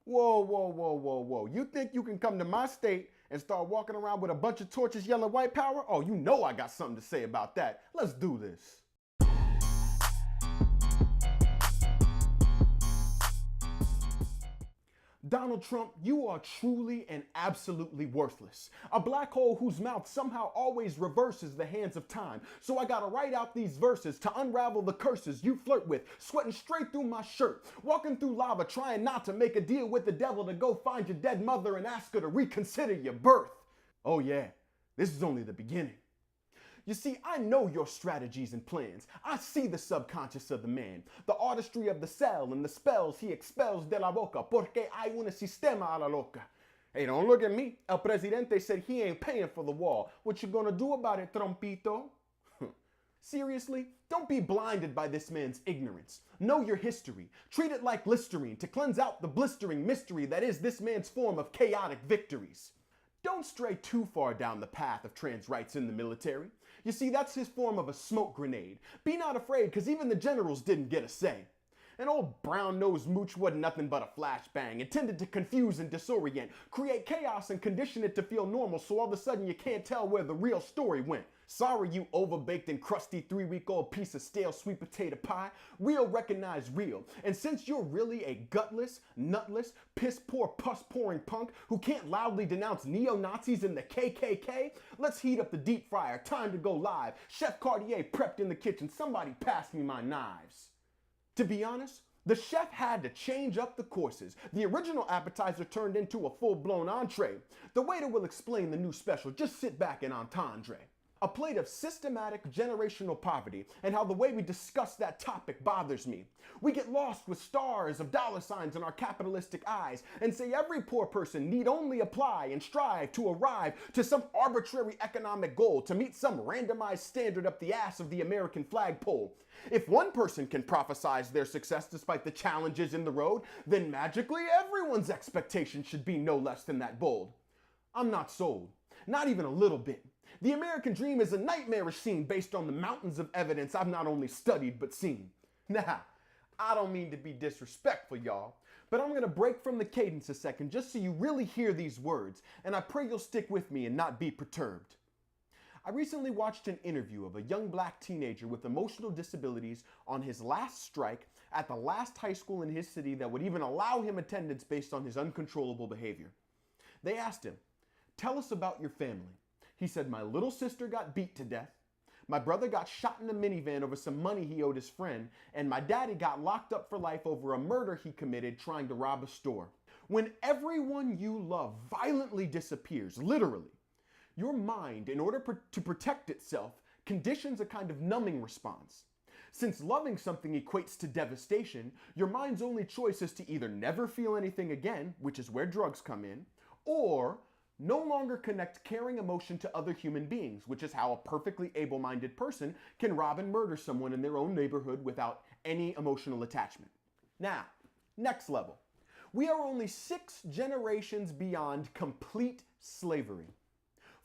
Whoa, whoa, whoa, whoa, whoa. You think you can come to my state and start walking around with a bunch of torches yelling white power? Oh, you know I got something to say about that. Let's do this. Donald Trump, you are truly and absolutely worthless. A black hole whose mouth somehow always reverses the hands of time. So I gotta write out these verses to unravel the curses you flirt with, sweating straight through my shirt, walking through lava, trying not to make a deal with the devil to go find your dead mother and ask her to reconsider your birth. Oh yeah, this is only the beginning. You see, I know your strategies and plans. I see the subconscious of the man, the artistry of the cell and the spells he expels de la boca, porque hay un sistema a la loca. Hey, don't look at me. El presidente said he ain't paying for the wall. What you gonna do about it, Trumpito? Seriously, don't be blinded by this man's ignorance. Know your history. Treat it like Listerine to cleanse out the blistering mystery that is this man's form of chaotic victories. Don't stray too far down the path of trans rights in the military. You see, that's his form of a smoke grenade. Be not afraid, because even the generals didn't get a say. An old brown-nosed mooch wasn't nothing but a flashbang, intended to confuse and disorient, create chaos and condition it to feel normal so all of a sudden you can't tell where the real story went. Sorry, you overbaked and crusty 3-week-old piece of stale sweet potato pie. Real recognize real. And since you're really a gutless, nutless, piss-poor, pus-pouring punk who can't loudly denounce neo-Nazis and the KKK, let's heat up the deep fryer. Time to go live. Chef Cartier prepped in the kitchen. Somebody pass me my knives. To be honest, the chef had to change up the courses. The original appetizer turned into a full-blown entree. The waiter will explain the new special. Just sit back and entendre. A plate of systematic generational poverty and how the way we discuss that topic bothers me. We get lost with stars of dollar signs in our capitalistic eyes and say every poor person need only apply and strive to arrive to some arbitrary economic goal to meet some randomized standard up the ass of the American flagpole. If one person can prophesize their success despite the challenges in the road, then magically everyone's expectation should be no less than that bold. I'm not sold. Not even a little bit. The American dream is a nightmarish scene based on the mountains of evidence I've not only studied but seen. Now, I don't mean to be disrespectful, y'all, but I'm gonna break from the cadence a second just so you really hear these words, and I pray you'll stick with me and not be perturbed. I recently watched an interview of a young black teenager with emotional disabilities on his last strike at the last high school in his city that would even allow him attendance based on his uncontrollable behavior. They asked him, "Tell us about your family." He said, "My little sister got beat to death. My brother got shot in a minivan over some money he owed his friend. And my daddy got locked up for life over a murder he committed trying to rob a store." When everyone you love violently disappears, literally, your mind, in order to protect itself, conditions a kind of numbing response. Since loving something equates to devastation, your mind's only choice is to either never feel anything again, which is where drugs come in, or no longer connect caring emotion to other human beings, which is how a perfectly able-minded person can rob and murder someone in their own neighborhood without any emotional attachment. Now, next level. We are only 6 generations beyond complete slavery.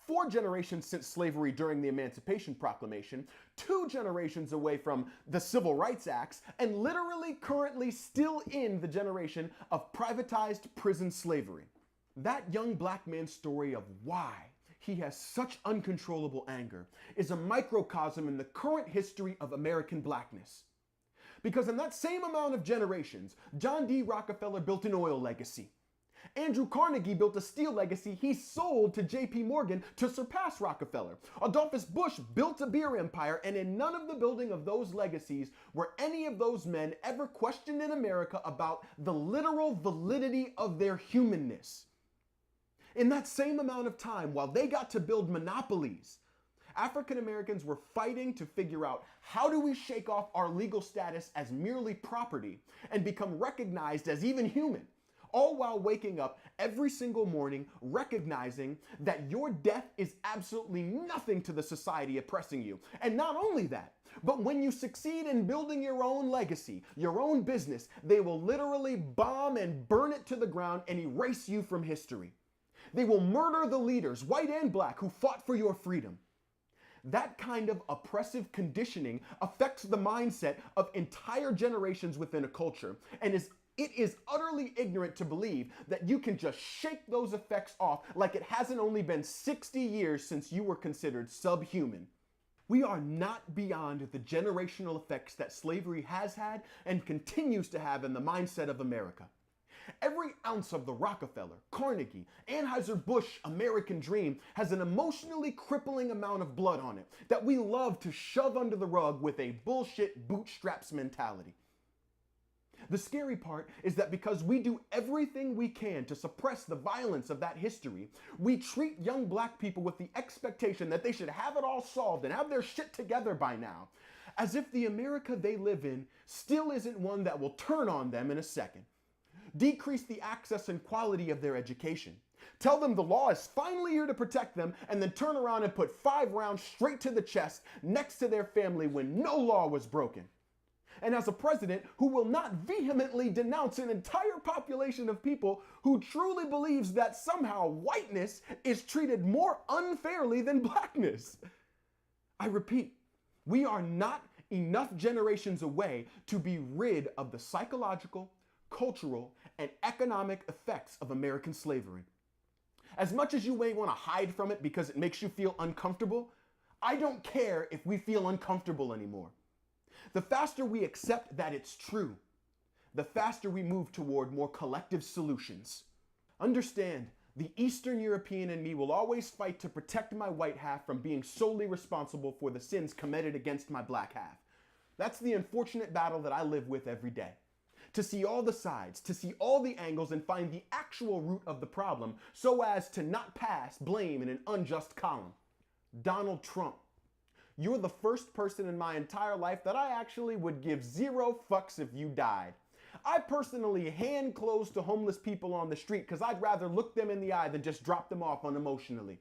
4 generations since slavery during the Emancipation Proclamation, 2 generations away from the Civil Rights Acts, and literally currently still in the generation of privatized prison slavery. That young black man's story of why he has such uncontrollable anger is a microcosm in the current history of American blackness. Because in that same amount of generations, John D. Rockefeller built an oil legacy. Andrew Carnegie built a steel legacy he sold to J.P. Morgan to surpass Rockefeller. Adolphus Bush built a beer empire, and in none of the building of those legacies were any of those men ever questioned in America about the literal validity of their humanness. In that same amount of time, while they got to build monopolies, African Americans were fighting to figure out how do we shake off our legal status as merely property and become recognized as even human, all while waking up every single morning recognizing that your death is absolutely nothing to the society oppressing you. And not only that, but when you succeed in building your own legacy, your own business, they will literally bomb and burn it to the ground and erase you from history. They will murder the leaders, white and black, who fought for your freedom. That kind of oppressive conditioning affects the mindset of entire generations within a culture and is It is utterly ignorant to believe that you can just shake those effects off like it hasn't only been 60 years since you were considered subhuman. We are not beyond the generational effects that slavery has had and continues to have in the mindset of America. Every ounce of the Rockefeller, Carnegie, Anheuser-Busch American dream has an emotionally crippling amount of blood on it that we love to shove under the rug with a bullshit bootstraps mentality. The scary part is that because we do everything we can to suppress the violence of that history, we treat young black people with the expectation that they should have it all solved and have their shit together by now, as if the America they live in still isn't one that will turn on them in a second. Decrease the access and quality of their education. Tell them the law is finally here to protect them, and then turn around and put 5 rounds straight to the chest next to their family when no law was broken. And as a president who will not vehemently denounce an entire population of people who truly believes that somehow whiteness is treated more unfairly than blackness. I repeat, we are not enough generations away to be rid of the psychological, cultural, and economic effects of American slavery. As much as you may want to hide from it because it makes you feel uncomfortable, I don't care if we feel uncomfortable anymore. The faster we accept that it's true, the faster we move toward more collective solutions. Understand, the Eastern European in me will always fight to protect my white half from being solely responsible for the sins committed against my black half. That's the unfortunate battle that I live with every day. To see all the sides, to see all the angles and find the actual root of the problem so as to not pass blame in an unjust column. Donald Trump. You're the first person in my entire life that I actually would give 0 fucks if you died. I personally hand clothes to homeless people on the street because I'd rather look them in the eye than just drop them off unemotionally.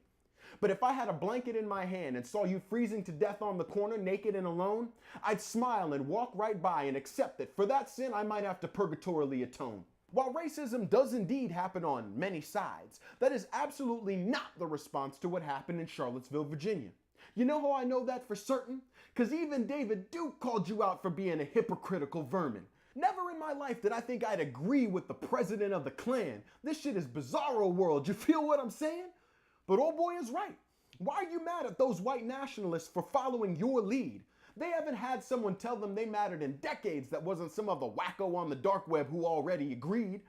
But if I had a blanket in my hand and saw you freezing to death on the corner naked and alone, I'd smile and walk right by and accept that for that sin I might have to purgatorially atone. While racism does indeed happen on many sides, that is absolutely not the response to what happened in Charlottesville, Virginia. You know how I know that for certain? Because even David Duke called you out for being a hypocritical vermin. Never in my life did I think I'd agree with the president of the Klan. This shit is bizarro world, you feel what I'm saying? But old boy is right. Why are you mad at those white nationalists for following your lead? They haven't had someone tell them they mattered in decades that wasn't some other wacko on the dark web who already agreed.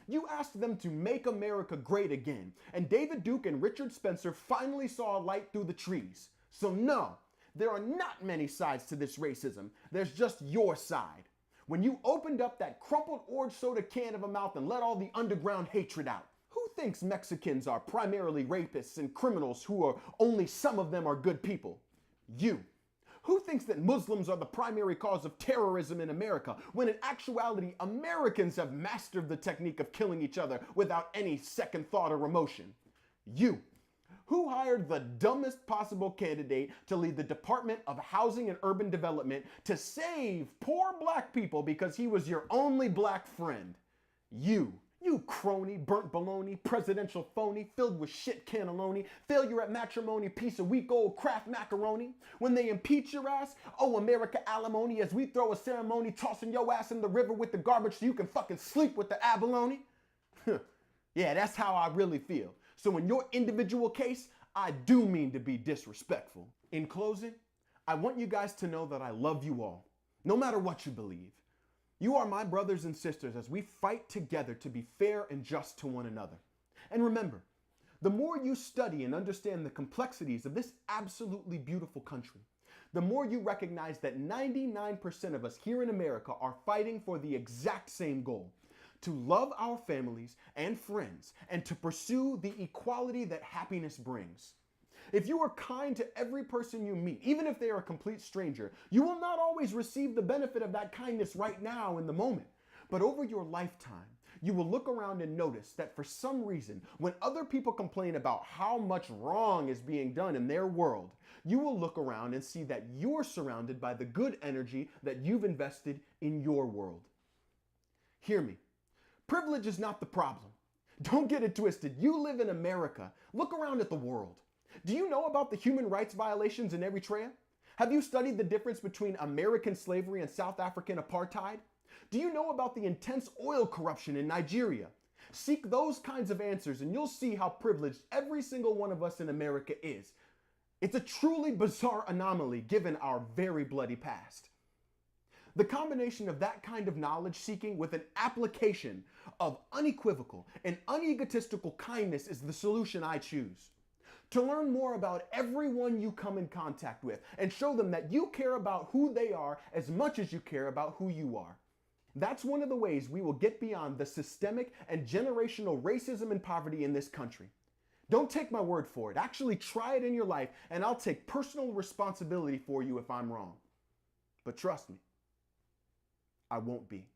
You asked them to make America great again, and David Duke and Richard Spencer finally saw a light through the trees. So no, there are not many sides to this racism. There's just your side. When you opened up that crumpled orange soda can of a mouth and let all the underground hatred out. Who thinks Mexicans are primarily rapists and criminals who are only some of them are good people? You. Who thinks that Muslims are the primary cause of terrorism in America, when in actuality Americans have mastered the technique of killing each other without any second thought or emotion? You. Who hired the dumbest possible candidate to lead the Department of Housing and Urban Development to save poor black people because he was your only black friend? You. You crony, burnt baloney, presidential phony, filled with shit cannelloni, failure at matrimony, piece of weak old Kraft macaroni. When they impeach your ass, oh America alimony, as we throw a ceremony tossing your ass in the river with the garbage so you can fucking sleep with the abalone. Yeah, that's how I really feel. So in your individual case, I do mean to be disrespectful. In closing, I want you guys to know that I love you all, no matter what you believe. You are my brothers and sisters as we fight together to be fair and just to one another. And remember, the more you study and understand the complexities of this absolutely beautiful country, the more you recognize that 99% of us here in America are fighting for the exact same goal: to love our families and friends and to pursue the equality that happiness brings. If you are kind to every person you meet, even if they are a complete stranger, you will not always receive the benefit of that kindness right now in the moment. But over your lifetime, you will look around and notice that for some reason, when other people complain about how much wrong is being done in their world, you will look around and see that you're surrounded by the good energy that you've invested in your world. Hear me. Privilege is not the problem. Don't get it twisted. You live in America. Look around at the world. Do you know about the human rights violations in Eritrea? Have you studied the difference between American slavery and South African apartheid? Do you know about the intense oil corruption in Nigeria? Seek those kinds of answers and you'll see how privileged every single one of us in America is. It's a truly bizarre anomaly given our very bloody past. The combination of that kind of knowledge seeking with an application of unequivocal and unegotistical kindness is the solution I choose. To learn more about everyone you come in contact with and show them that you care about who they are as much as you care about who you are. That's one of the ways we will get beyond the systemic and generational racism and poverty in this country. Don't take my word for it. Actually try it in your life and I'll take personal responsibility for you if I'm wrong. But trust me, I won't be.